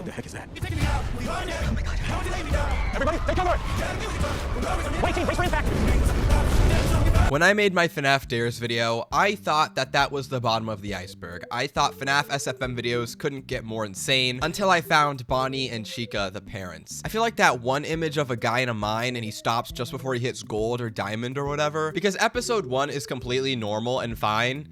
What the heck is that? Oh my god. Everybody, take cover! Wait, team, brace for impact! When I made my FNaF Dares video, I thought that was the bottom of the iceberg. I thought FNaF SFM videos couldn't get more insane until I found Bonnie and Chica, the parents. I feel like that one image of a guy in a mine and he stops just before he hits gold or diamond or whatever, because episode 1 is completely normal and fine.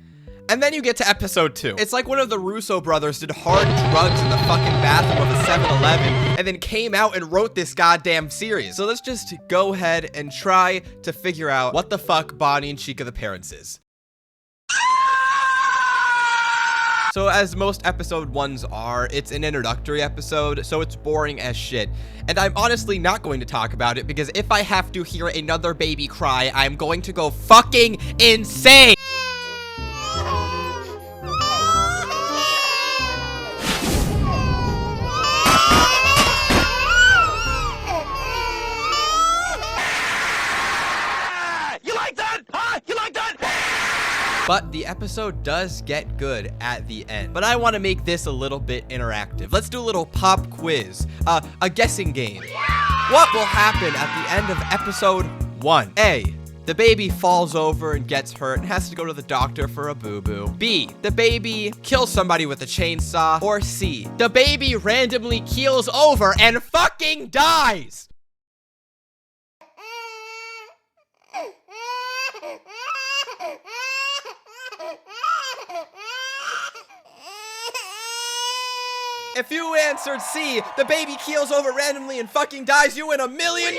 And then you get to episode 2. It's like one of the Russo brothers did hard drugs in the fucking bathroom of a 7-Eleven and then came out and wrote this goddamn series. So let's just go ahead and try to figure out what the fuck Bonnie and Chica the parents is. So as most episode 1s are, it's an introductory episode, so it's boring as shit. And I'm honestly not going to talk about it because if I have to hear another baby cry, I'm going to go fucking insane. But the episode does get good at the end. But I want to make this a little bit interactive. Let's do a little pop quiz, a guessing game. What will happen at the end of episode 1? A, the baby falls over and gets hurt and has to go to the doctor for a boo-boo. B, the baby kills somebody with a chainsaw. Or C, the baby randomly keels over and fucking dies. If you answered C, the baby keels over randomly and fucking dies, you win $1 million!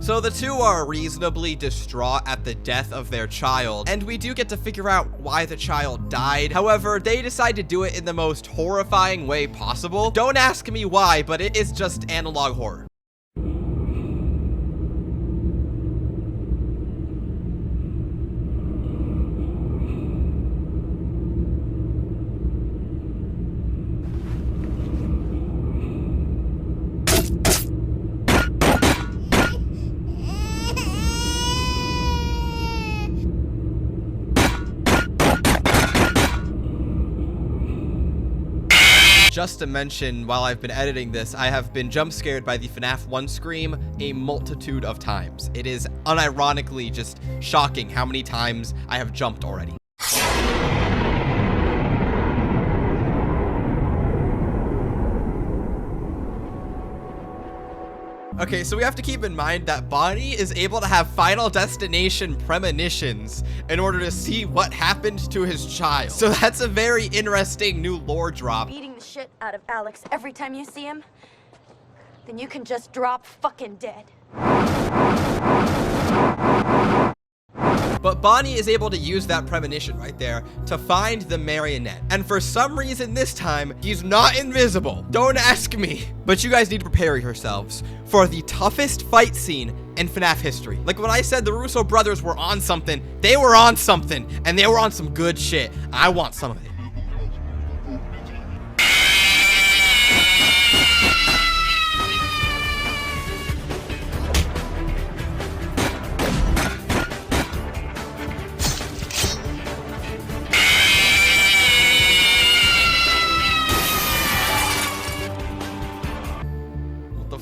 So the two are reasonably distraught at the death of their child, and we do get to figure out why the child died. However, they decide to do it in the most horrifying way possible. Don't ask me why, but it is just analog horror. Just to mention, while I've been editing this, I have been jump scared by the FNaF 1 scream a multitude of times. It is unironically just shocking how many times I have jumped already. Okay, so we have to keep in mind that Bonnie is able to have Final Destination premonitions in order to see what happened to his child. So that's a very interesting new lore drop. Beating the shit out of Alex every time you see him, then you can just drop fucking dead. But Bonnie is able to use that premonition right there to find the marionette. And for some reason this time, he's not invisible. Don't ask me. But you guys need to prepare yourselves for the toughest fight scene in FNaF history. Like when I said the Russo brothers were on something, they were on something. And they were on some good shit. I want some of it.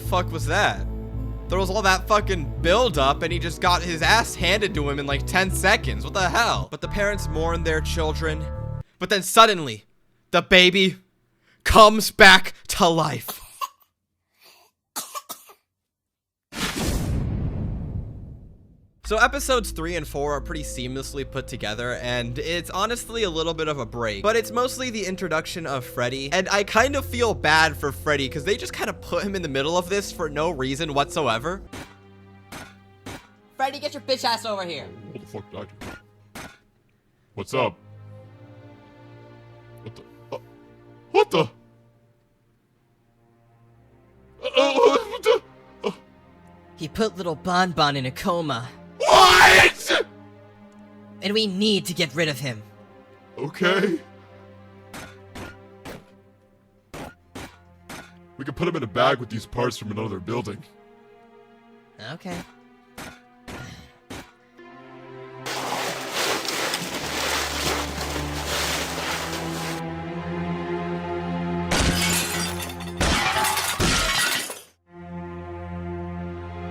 Fuck was that? There was all that fucking build up and he just got his ass handed to him in like 10 seconds. What the hell? But the parents mourn their children. But then suddenly, the baby comes back to life. So episodes 3 and 4 are pretty seamlessly put together, and it's honestly a little bit of a break, but it's mostly the introduction of Freddy, and I kind of feel bad for Freddy because they just kind of put him in the middle of this for no reason whatsoever. Freddy, get your bitch ass over here. What the fuck, Doctor? What's up? What the? What the? He put little Bonbon in a coma. What? And we need to get rid of him. Okay. We can put him in a bag with these parts from another building. Okay.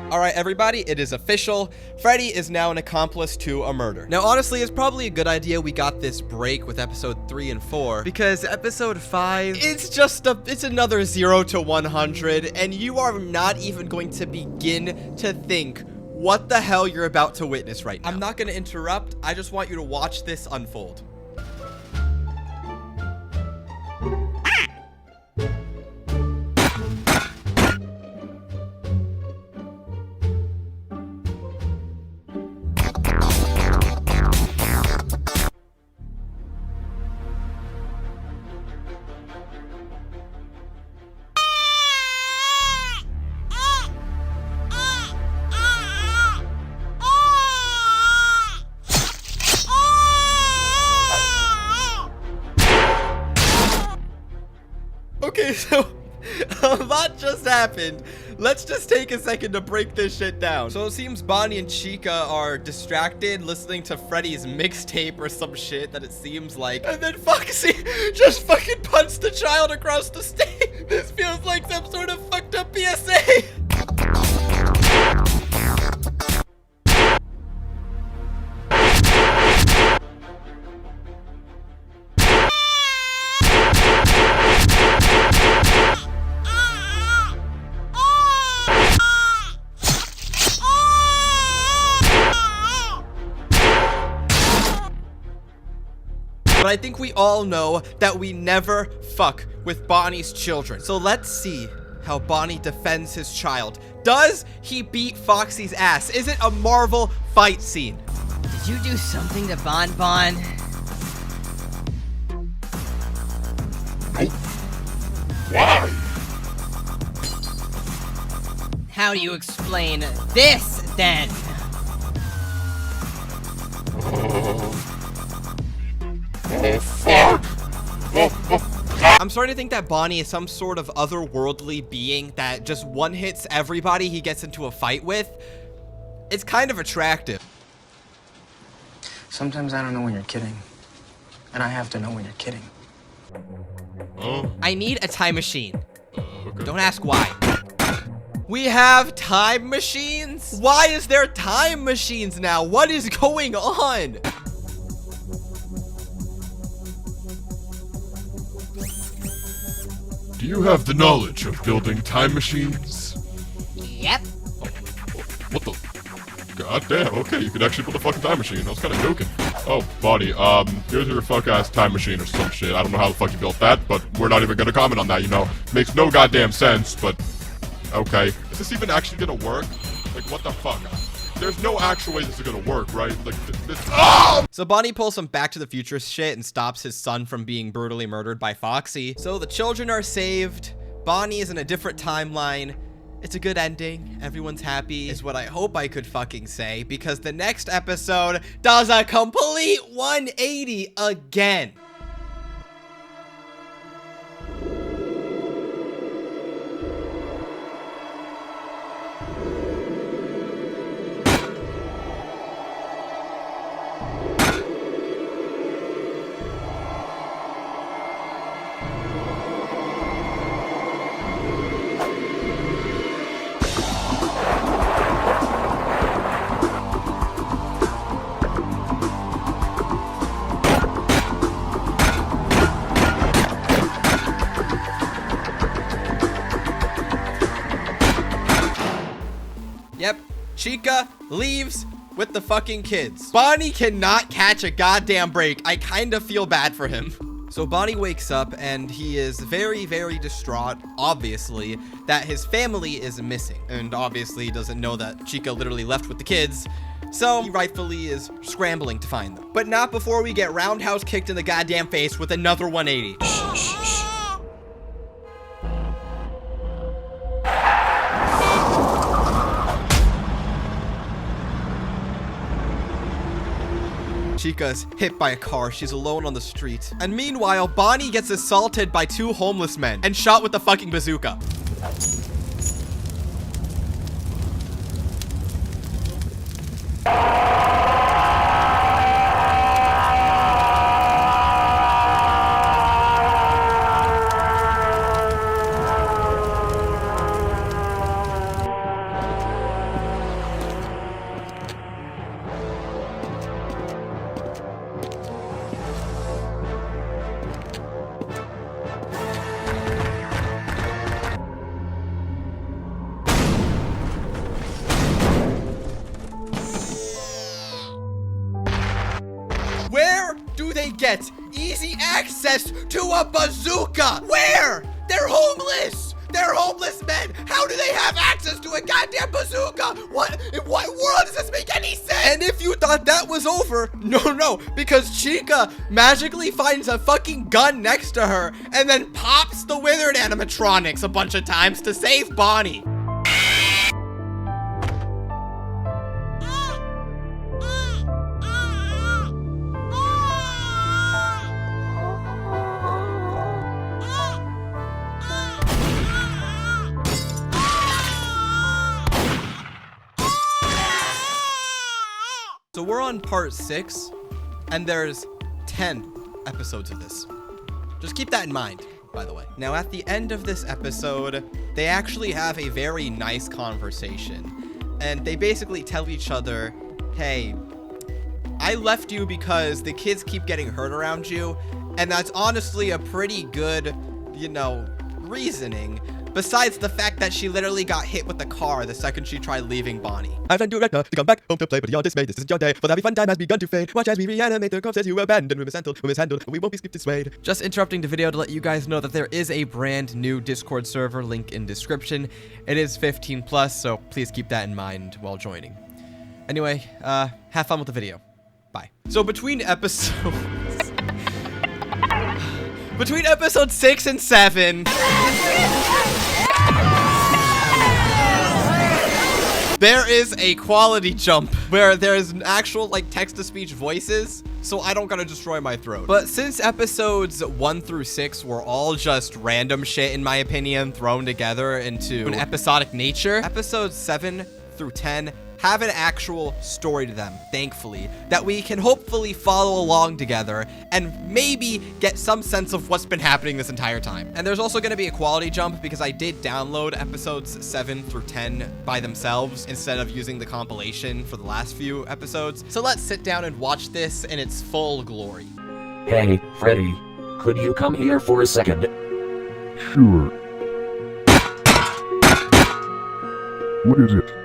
All right, everybody, it is official. Freddy is now an accomplice to a murder. Now, honestly, it's probably a good idea we got this break with episode 3 and 4 because episode 5, it's another 0 to 100, and you are not even going to begin to think what the hell you're about to witness right now. I'm not going to interrupt. I just want you to watch this unfold. Okay, so a lot just happened. Let's just take a second to break this shit down. So it seems Bonnie and Chica are distracted listening to Freddy's mixtape or some shit that it seems like. And then Foxy just fucking punched the child across the stage. This feels like some sort of fucked up PSA. But I think we all know that we never fuck with Bonnie's children. So let's see how Bonnie defends his child. Does he beat Foxy's ass? Is it a Marvel fight scene? Did you do something to Bon Bon? Why? How do you explain this, then? Oh, fuck! I'm starting to think that Bonnie is some sort of otherworldly being that just one-hits everybody he gets into a fight with. It's kind of attractive. Sometimes I don't know when you're kidding. And I have to know when you're kidding. Oh, I need a time machine. okay. Don't ask why. We have time machines? Why is there time machines now? What is going on? Do you have the knowledge of building time machines? Yep. What the? God damn, okay, you could actually build a fucking time machine. I was kinda joking. Oh, Bonnie, here's your fuck-ass time machine or some shit. I don't know how the fuck you built that, but we're not even gonna comment on that, you know? Makes no goddamn sense, but... Okay. Is this even actually gonna work? Like, what the fuck? There's no actual way this is gonna work, right? Like, this... Oh! So Bonnie pulls some Back to the Future shit and stops his son from being brutally murdered by Foxy. So the children are saved. Bonnie is in a different timeline. It's a good ending. Everyone's happy is what I hope I could fucking say, because the next episode does a complete 180 again. Yep, Chica leaves with the fucking kids. Bonnie cannot catch a goddamn break. I kind of feel bad for him. So Bonnie wakes up and he is very, very distraught, obviously, that his family is missing. And obviously he doesn't know that Chica literally left with the kids. So he rightfully is scrambling to find them. But not before we get roundhouse kicked in the goddamn face with another 180. Chica's hit by a car. She's alone on the street. And meanwhile, Bonnie gets assaulted by 2 homeless men and shot with a fucking bazooka. get easy access to a bazooka? Where? They're homeless! They're homeless men! How do they have access to a goddamn bazooka? In what world does this make any sense? And if you thought that was over, no, because Chica magically finds a fucking gun next to her and then pops the withered animatronics a bunch of times to save Bonnie. So we're on part 6, and there's 10 episodes of this. Just keep that in mind, by the way. Now, at the end of this episode, they actually have a very nice conversation. And they basically tell each other, hey, I left you because the kids keep getting hurt around you. And that's honestly a pretty good, reasoning. Besides the fact that she literally got hit with the car the second she tried leaving Bonnie. I've done to come back home to play, but you're dismayed. This isn't your day. For the happy fun time has begun to fade. Watch as we reanimate the corpses you abandoned. We mishandled, and we won't be skipped and swayed. Just interrupting the video to let you guys know that there is a brand new Discord server, link in description. It is 15+, so please keep that in mind while joining. Anyway, have fun with the video. Bye. So between episodes 6 and 7, there is a quality jump where there is an actual text-to-speech voices, so I don't gotta destroy my throat. But since episodes 1 through 6 were all just random shit, in my opinion, thrown together into an episodic nature, episodes 7 through 10 have an actual story to them, thankfully, that we can hopefully follow along together and maybe get some sense of what's been happening this entire time. And there's also going to be a quality jump because I did download episodes 7 through 10 by themselves instead of using the compilation for the last few episodes. So let's sit down and watch this in its full glory. Hey, Freddy. Could you come here for a second? Sure. What is it?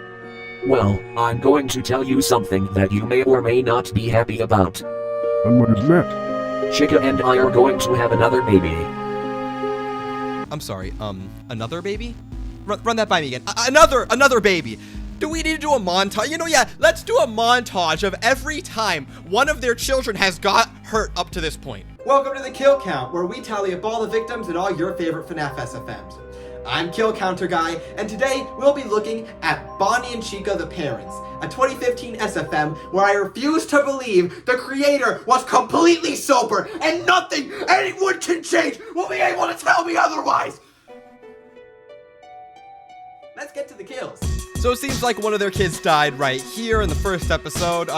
Well, I'm going to tell you something that you may or may not be happy about. And what is that? Chica and I are going to have another baby. I'm sorry, another baby? Run that by me again. Another baby. Do we need to do a montage? Yeah, let's do a montage of every time one of their children has got hurt up to this point. Welcome to the Kill Count, where we tally up all the victims in all your favorite FNaF SFMs. I'm Kill Counter Guy, and today we'll be looking at Bonnie and Chica the Parents, a 2015 SFM where I refuse to believe the creator was completely sober and nothing anyone can change will be able to tell me otherwise. Let's get to the kills. So it seems like one of their kids died right here in the first episode.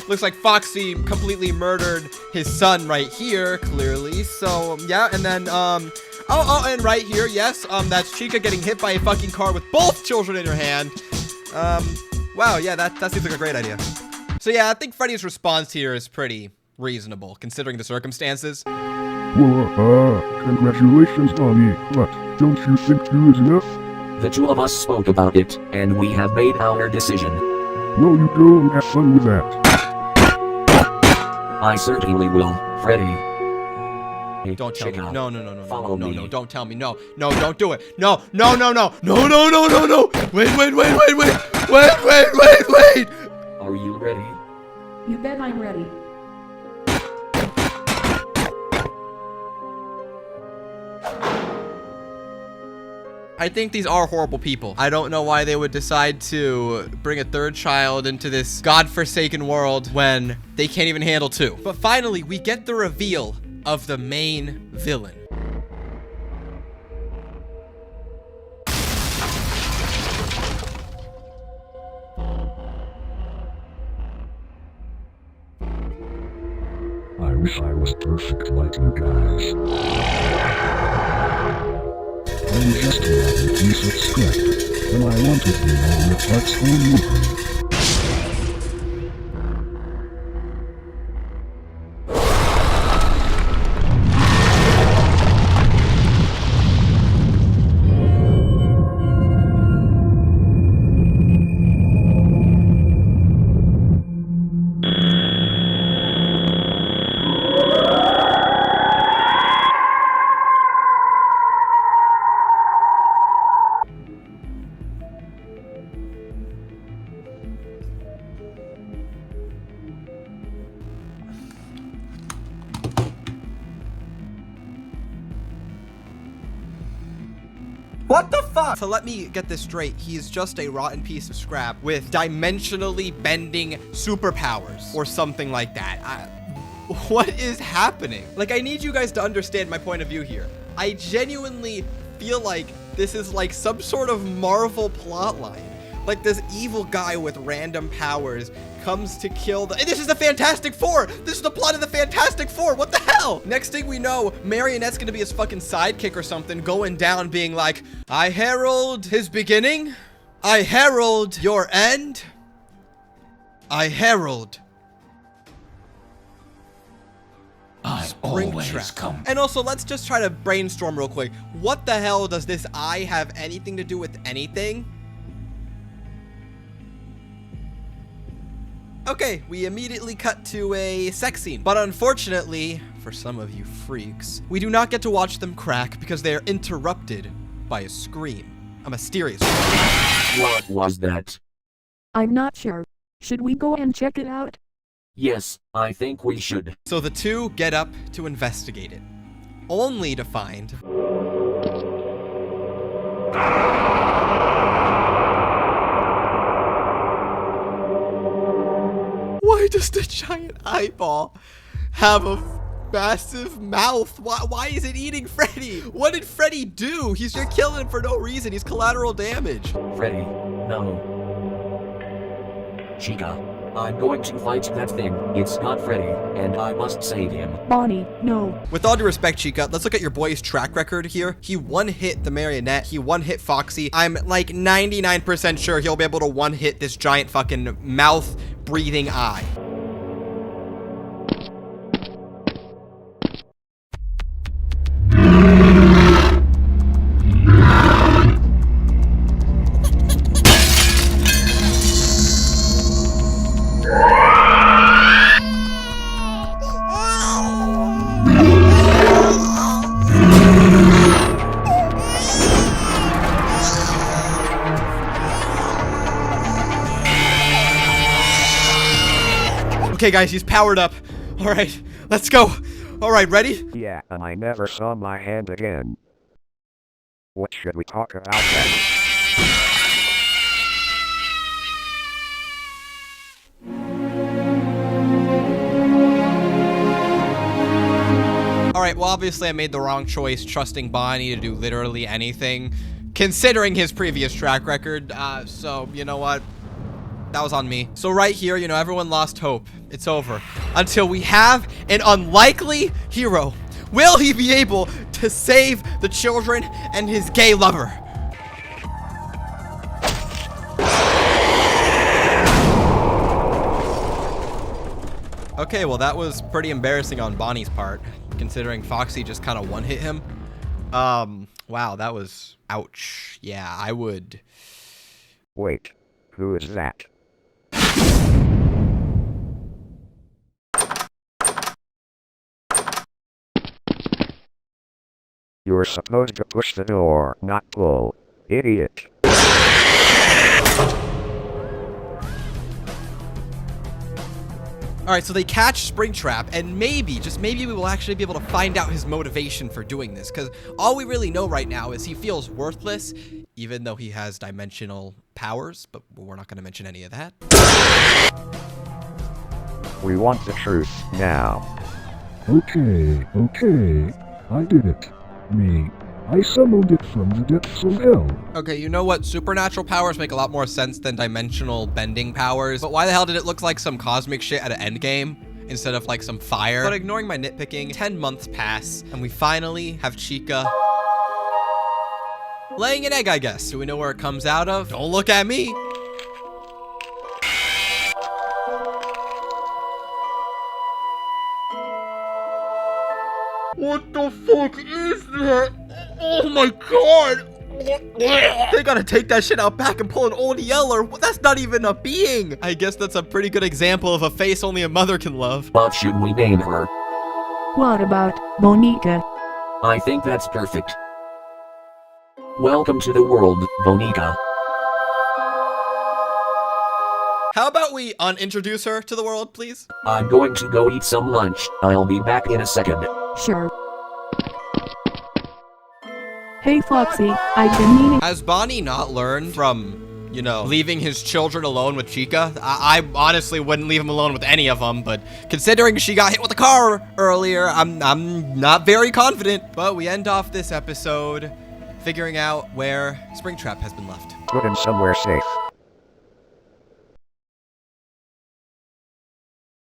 Looks like Foxy completely murdered his son right here, clearly. So yeah, and then and right here, yes, that's Chica getting hit by a fucking car with both children in her hand. Wow, yeah, that seems like a great idea. So yeah, I think Freddy's response here is pretty reasonable, considering the circumstances. Well, congratulations, Bonnie, but don't you think 2 is enough? The 2 of us spoke about it, and we have made our decision. Well, you go and have fun with that. I certainly will, Freddy. Don't tell Chica, me. No. Follow me. No, don't tell me. No, don't do it. No. No. Wait. Are you ready? You bet I'm ready. I think these are horrible people. I don't know why they would decide to bring a 3rd child into this godforsaken world when they can't even handle 2. But finally, we get the reveal of the main villain. I wish I was perfect like you guys. I'm just a rotten piece of scrap, and I wanted to know the parts for moving. What the fuck? So let me get this straight. He's just a rotten piece of scrap with dimensionally bending superpowers or something like that. What is happening? Like, I need you guys to understand my point of view here. I genuinely feel like this is like some sort of Marvel plotline. Like this evil guy with random powers comes to kill the— this is the Fantastic Four! This is the plot of the Fantastic Four! What the hell? Next thing we know, Marionette's gonna be his fucking sidekick or something, going down being like, I herald his beginning. I herald your end. I herald always come. And also, let's just try to brainstorm real quick. What the hell does this eye have anything to do with anything? Okay, we immediately cut to a sex scene. But unfortunately, for some of you freaks, we do not get to watch them crack because they are interrupted by a scream. A mysterious scream. What was that? I'm not sure. Should we go and check it out? Yes, I think we should. So the two get up to investigate it, only to find— why does the giant eyeball have a massive mouth? Why is it eating Freddy? What did Freddy do? He's just killing him for no reason. He's collateral damage. Freddy, no. Chica, I'm going to fight that thing. It's not Freddy, and I must save him. Bonnie, no. With all due respect, Chica, let's look at your boy's track record here. He one-hit the Marionette. He one-hit Foxy. I'm like 99% sure he'll be able to one-hit this giant fucking mouth-breathing eye. Okay, guys, he's powered up. All right, let's go. All right, ready? Yeah, and I never saw my hand again. What should we talk about then? All right, well, obviously I made the wrong choice trusting Bonnie to do literally anything, considering his previous track record. So, you know what? That was on me. So right here, you know, everyone lost hope. It's over. Until we have an unlikely hero. Will he be able to save the children and his gay lover? Okay, well, that was pretty embarrassing on Bonnie's part, considering Foxy just kind of one-hit him. Wow, that was— ouch. Yeah, I would— Wait, who is that? You're supposed to push the door, not pull. Idiot. All right, so they catch Springtrap, and maybe, just maybe, we will actually be able to find out his motivation for doing this, because all we really know right now is he feels worthless, even though he has dimensional powers, but we're not going to mention any of that. We want the truth now. Okay, I did it. Me. I summoned it from the depths of hell. Okay, you know what? Supernatural powers make a lot more sense than dimensional bending powers, but why the hell did it look like some cosmic shit at an endgame instead of like some fire? But ignoring my nitpicking, 10 months pass, and we finally have Chica laying an egg, I guess. Do we know where it comes out of? Don't look at me. What the fuck is that? Oh my god! They gotta take that shit out back and pull an old yeller. That's not even a being. I guess that's a pretty good example of a face only a mother can love. What should we name her? What about Bonica? I think that's perfect. Welcome to the world, Bonica. How about we unintroduce her to the world, please? I'm going to go eat some lunch. I'll be back in a second. Sure. Hey Foxy, I've been meaning. Has Bonnie not learned from, you know, leaving his children alone with Chica? I honestly wouldn't leave him alone with any of them, but considering she got hit with a car earlier, I'm not very confident. But we end off this episode figuring out where Springtrap has been left. Put him somewhere safe.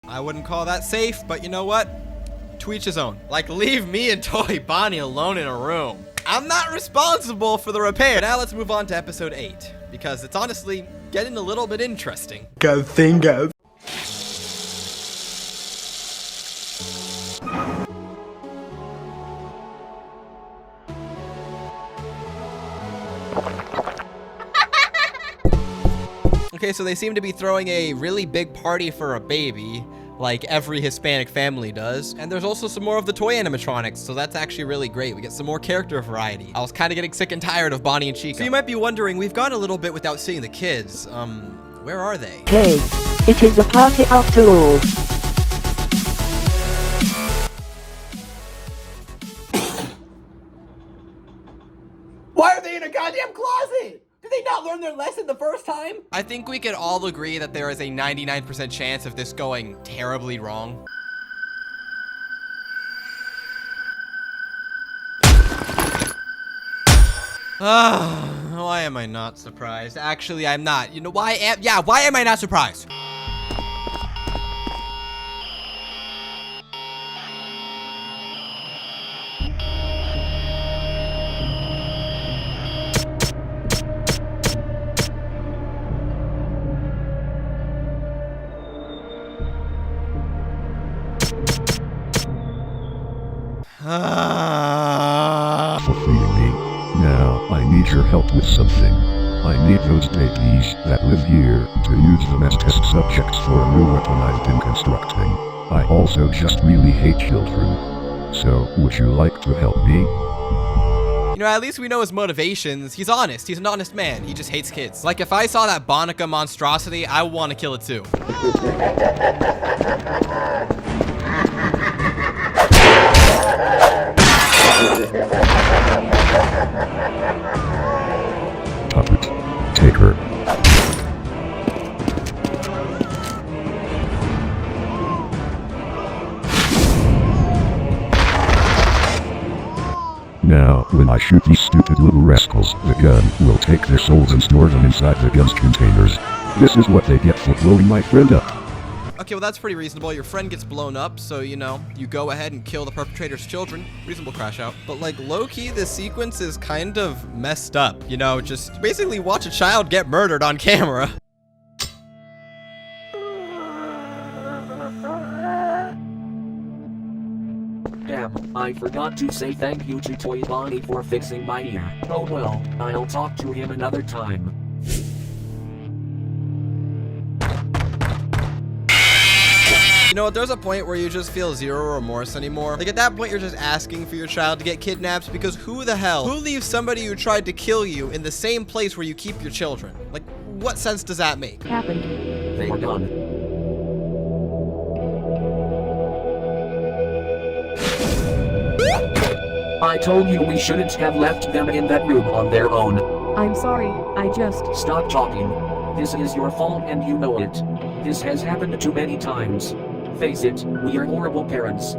I wouldn't call that safe, but you know what? To each his own. Like, leave me and Toy Bonnie alone in a room. I'm not responsible for the repair. Now let's move on to episode 8, because it's honestly getting a little bit interesting. Go think of. Okay, so they seem to be throwing a really big party for a baby, like every Hispanic family does. And there's also some more of the toy animatronics, so that's actually really great. We get some more character variety. I was kind of getting sick and tired of Bonnie and Chica. So you might be wondering, we've gone a little bit without seeing the kids. Where are they? Hey, it is a party after all. Why are they in a goddamn closet? Did they not learn their lesson the first time? I think we could all agree that there is a 99% chance of this going terribly wrong. Why am I not surprised? Actually, I'm not. You know why? Why am I not surprised? For freeing me. Now, I need your help with something. I need those babies that live here to use them as test subjects for a new weapon I've been constructing. I also just really hate children. So, would you like to help me? You know, at least we know his motivations. He's honest. He's an honest man. He just hates kids. Like, if I saw that Bonica monstrosity, I would want to kill it too. Puppet. Take her. Now, when I shoot these stupid little rascals, the gun will take their souls and store them inside the gun's containers. This is what they get for blowing my friend up. Okay, well, that's pretty reasonable. Your friend gets blown up, so, you know, you go ahead and kill the perpetrator's children. Reasonable crash out. But, like, low-key, this sequence is kind of messed up. You know, just basically watch a child get murdered on camera. Damn, I forgot to say thank you to Toy Bonnie for fixing my ear. Oh well, I'll talk to him another time. You know what, there's a point where you just feel zero remorse anymore. Like, at that point, you're just asking for your child to get kidnapped, because who leaves somebody who tried to kill you in the same place where you keep your children? Like, what sense does that make? Happened. They were gone. I told you we shouldn't have left them in that room on their own. I'm sorry, I just. Stop talking. This is your fault and you know it. This has happened too many times. Face it, we are horrible parents.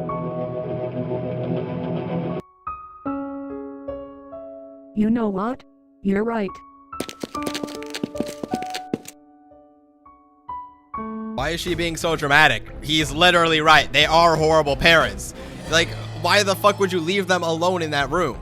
You know what? You're right. Why is she being so dramatic? He's literally right. They are horrible parents. Like, why the fuck would you leave them alone in that room?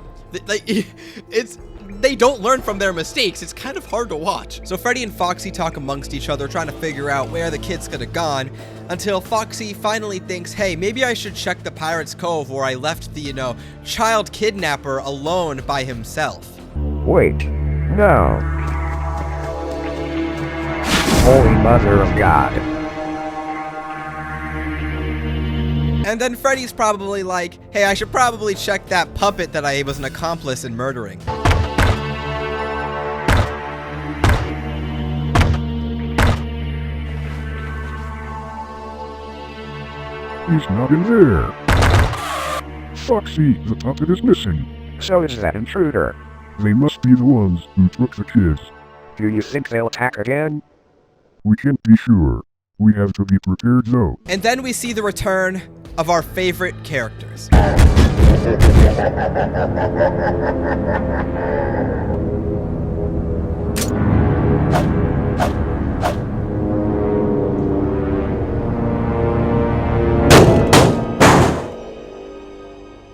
They don't learn from their mistakes. It's kind of hard to watch. So Freddy and Foxy talk amongst each other, trying to figure out where the kids could have gone, until Foxy finally thinks, hey, maybe I should check the Pirate's Cove where I left the, you know, child kidnapper alone by himself. Wait. No. Holy Mother of God. And then Freddy's probably like, hey, I should probably check that puppet that I was an accomplice in murdering. He's not in there. Foxy, the puppet is missing. So is that intruder. They must be the ones who took the kids. Do you think they'll attack again? We can't be sure. We have to be prepared though. And then we see the return of our favorite characters.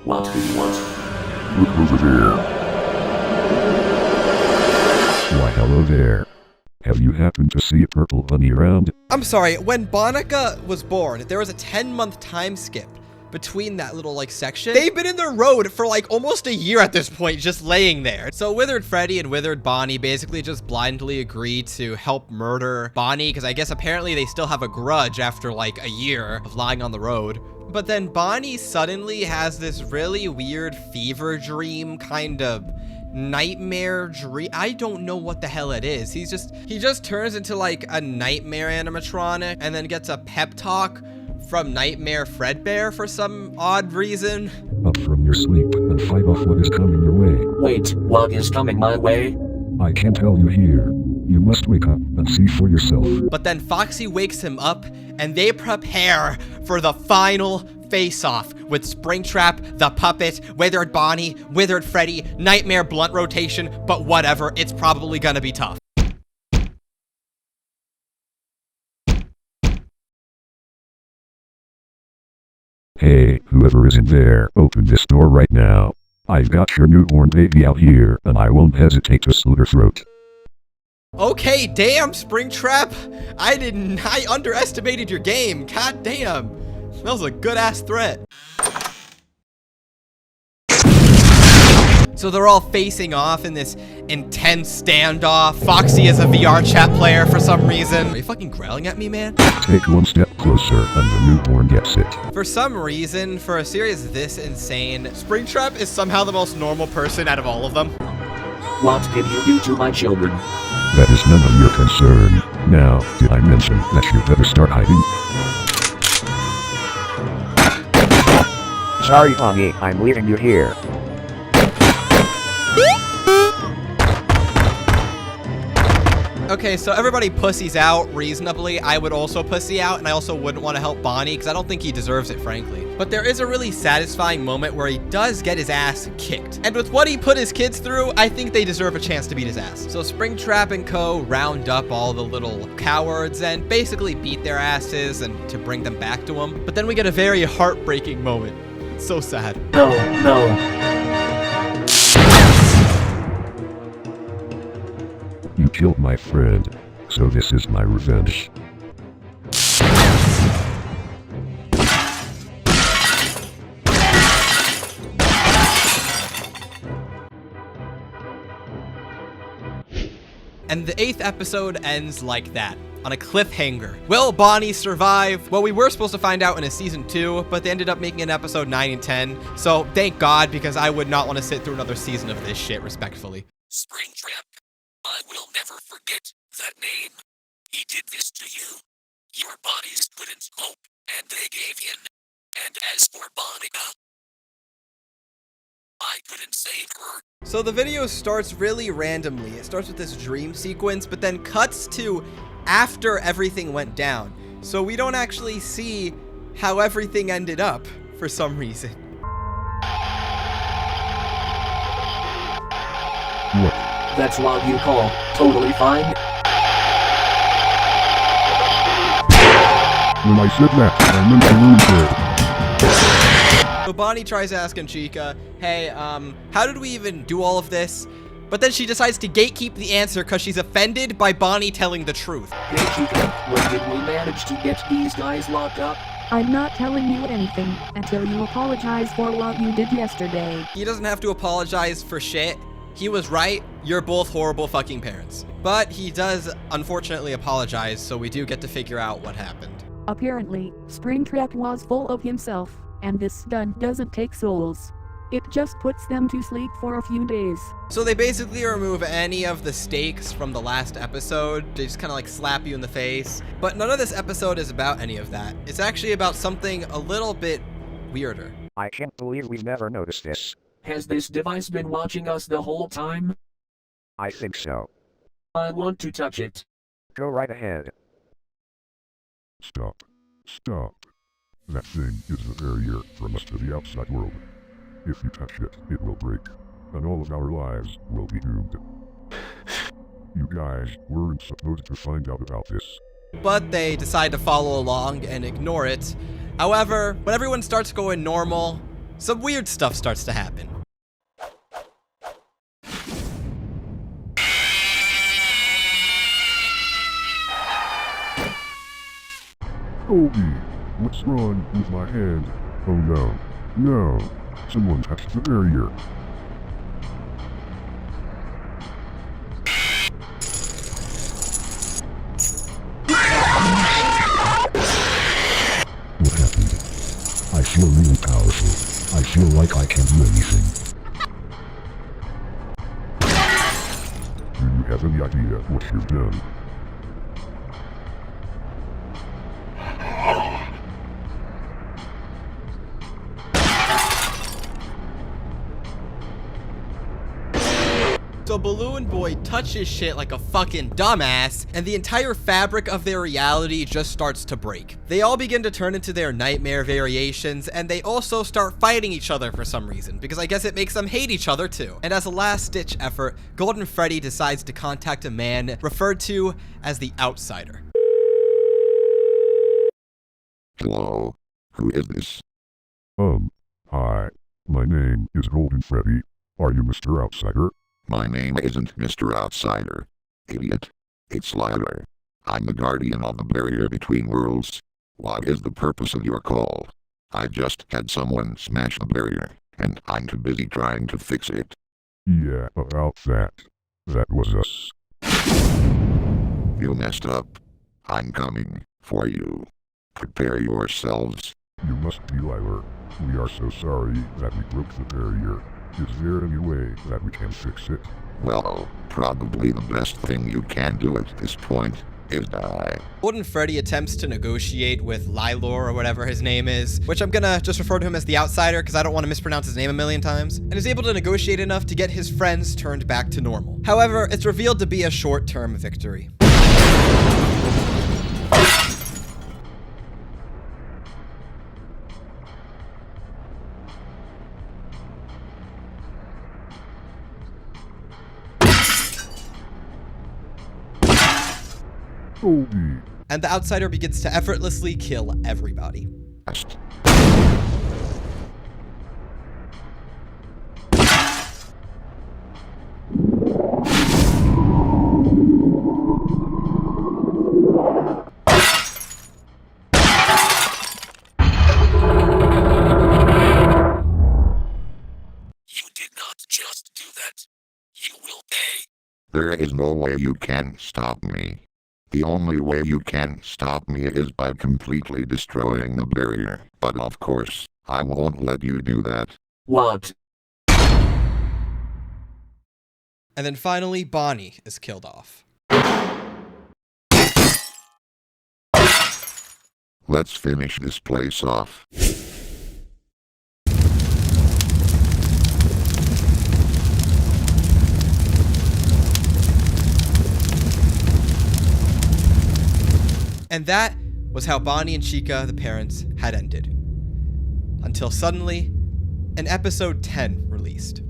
What do you want? Look over there. Why, hello there. Have you happened to see a purple bunny around? I'm sorry, when Bonica was born, there was a 10-month time skip between that little section. They've been in the road for almost a year at this point, just laying there. So Withered Freddy and Withered Bonnie basically just blindly agree to help murder Bonnie, because I guess apparently they still have a grudge after a year of lying on the road. But then Bonnie suddenly has this really weird fever dream kind of nightmare dream. I don't know what the hell it is. He just turns into a nightmare animatronic and then gets a pep talk from Nightmare Fredbear for some odd reason. Up from your sleep and fight off what is coming your way. Wait, what is coming my way? I can't tell you here. You must wake up and see for yourself. But then Foxy wakes him up and they prepare for the final face-off with Springtrap, the Puppet, Withered Bonnie, Withered Freddy, Nightmare Blunt Rotation, but whatever, it's probably gonna be tough. Hey, whoever is in there, open this door right now. I've got your newborn baby out here, and I won't hesitate to slit her throat. Okay, damn, Springtrap. I underestimated your game. God damn. That was a good-ass threat. So they're all facing off in this intense standoff. Foxy is a VR chat player for some reason. Are you fucking growling at me, man? Take one step closer, and the newborn gets it. For some reason, for a series this insane, Springtrap is somehow the most normal person out of all of them. What did you do to my children? That is none of your concern. Now, did I mention that you better start hiding? Sorry, Bonnie, I'm leaving you here. Okay, so everybody pussies out reasonably. I would also pussy out, and I also wouldn't want to help Bonnie because I don't think he deserves it, frankly. But there is a really satisfying moment where he does get his ass kicked. And with what he put his kids through, I think they deserve a chance to beat his ass. So Springtrap and co. round up all the little cowards and basically beat their asses and to bring them back to him. But then we get a very heartbreaking moment. It's so sad. No, no. You killed my friend, so this is my revenge. And the 8th episode ends like that, on a cliffhanger. Will Bonnie survive? Well, we were supposed to find out in a season 2, but they ended up making an episode 9 and 10. So thank God, because I would not want to sit through another season of this shit, respectfully. Springtrap, I will never forget that name. He did this to you. Your bodies couldn't cope, and they gave in. And as for Bonica, I couldn't save her. So the video starts really randomly. It starts with this dream sequence, but then cuts to after everything went down. So we don't actually see how everything ended up for some reason. What? That's what you call totally fine? When I said that, I meant the room there. So Bonnie tries asking Chica, hey, how did we even do all of this? But then she decides to gatekeep the answer because she's offended by Bonnie telling the truth. Hey Chica, when did we manage to get these guys locked up? I'm not telling you anything until you apologize for what you did yesterday. He doesn't have to apologize for shit. He was right. You're both horrible fucking parents. But he does, unfortunately, apologize, so we do get to figure out what happened. Apparently, Springtrap was full of himself, and this stunt doesn't take souls. It just puts them to sleep for a few days. So they basically remove any of the stakes from the last episode. They just kind of slap you in the face. But none of this episode is about any of that. It's actually about something a little bit weirder. I can't believe we've never noticed this. Has this device been watching us the whole time? I think so. I want to touch it. Go right ahead. Stop. Stop. That thing is the barrier from us to the outside world. If you touch it, it will break. And all of our lives will be doomed. You guys weren't supposed to find out about this. But they decide to follow along and ignore it. However, when everyone starts going normal, some weird stuff starts to happen. Obi, what's wrong with my hand? Oh no. No. Someone touched the barrier. What happened? I feel really powerful. I feel like I can do anything. Do you have any idea what you've done? So Balloon Boy touches shit like a fucking dumbass, and the entire fabric of their reality just starts to break. They all begin to turn into their nightmare variations, and they also start fighting each other for some reason, because I guess it makes them hate each other too. And as a last-ditch effort, Golden Freddy decides to contact a man referred to as the Outsider. Hello? Who is this? Hi. My name is Golden Freddy. Are you Mr. Outsider? My name isn't Mr. Outsider. Idiot. It's Liler. I'm the guardian of the barrier between worlds. What is the purpose of your call? I just had someone smash the barrier, and I'm too busy trying to fix it. Yeah, about that. That was us. You messed up. I'm coming for you. Prepare yourselves. You must be Liler. We are so sorry that we broke the barrier. Is there any way that we can fix it? Well, probably the best thing you can do at this point is die. Golden Freddy attempts to negotiate with Lylor or whatever his name is, which I'm gonna just refer to him as the Outsider because I don't want to mispronounce his name a million times, and is able to negotiate enough to get his friends turned back to normal. However, it's revealed to be a short-term victory. Obi. And the Outsider begins to effortlessly kill everybody. You did not just do that. You will pay. There is no way you can stop me. The only way you can stop me is by completely destroying the barrier. But of course, I won't let you do that. What? And then finally, Bonnie is killed off. Let's finish this place off. And that was how Bonnie and Chica, the parents, had ended. Until suddenly, an episode 10 released.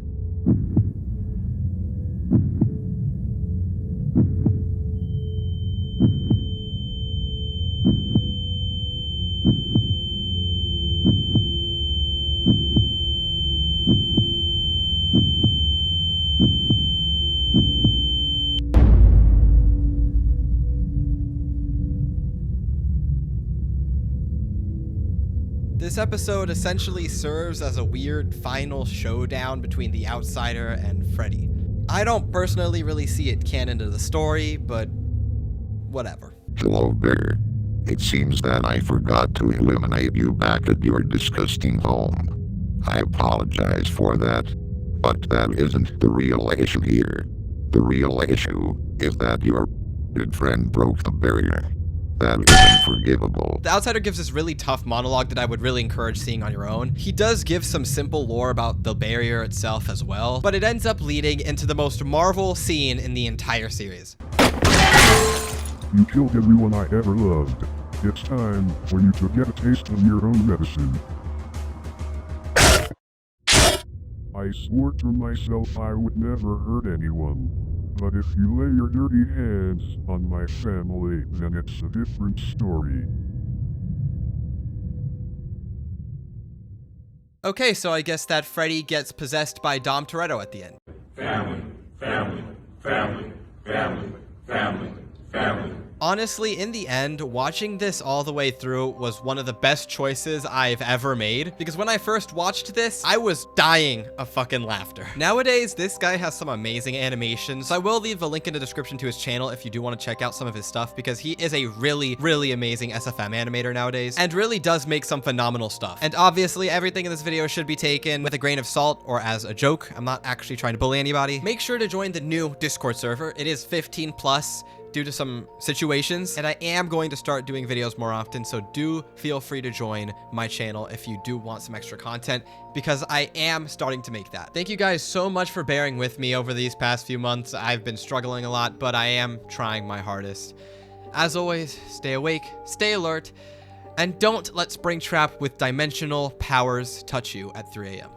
This episode essentially serves as a weird final showdown between the Outsider and Freddy. I don't personally really see it canon to the story, but whatever. Hello, Bear. It seems that I forgot to eliminate you back at your disgusting home. I apologize for that, but that isn't the real issue here. The real issue is that your good friend broke the barrier. That is unforgivable. The Outsider gives this really tough monologue that I would really encourage seeing on your own. He does give some simple lore about the barrier itself as well, but it ends up leading into the most Marvel scene in the entire series. You killed everyone I ever loved. It's time for you to get a taste of your own medicine. I swore to myself I would never hurt anyone. But if you lay your dirty hands on my family, then it's a different story. Okay, so I guess that Freddy gets possessed by Dom Toretto at the end. Family, family, family, family, family, family. Honestly, in the end, watching this all the way through was one of the best choices I've ever made, because when I first watched this, I was dying of fucking laughter. Nowadays, this guy has some amazing animations, so I will leave a link in the description to his channel if you do want to check out some of his stuff, because he is a really, really amazing SFM animator nowadays, and really does make some phenomenal stuff. And obviously, everything in this video should be taken with a grain of salt or as a joke. I'm not actually trying to bully anybody. Make sure to join the new Discord server. It is 15+ due to some situations, and I am going to start doing videos more often, so do feel free to join my channel if you do want some extra content, because I am starting to make that. Thank you guys so much for bearing with me over these past few months. I've been struggling a lot, but I am trying my hardest. As always, stay awake, stay alert, and don't let Springtrap with dimensional powers touch you at 3 a.m.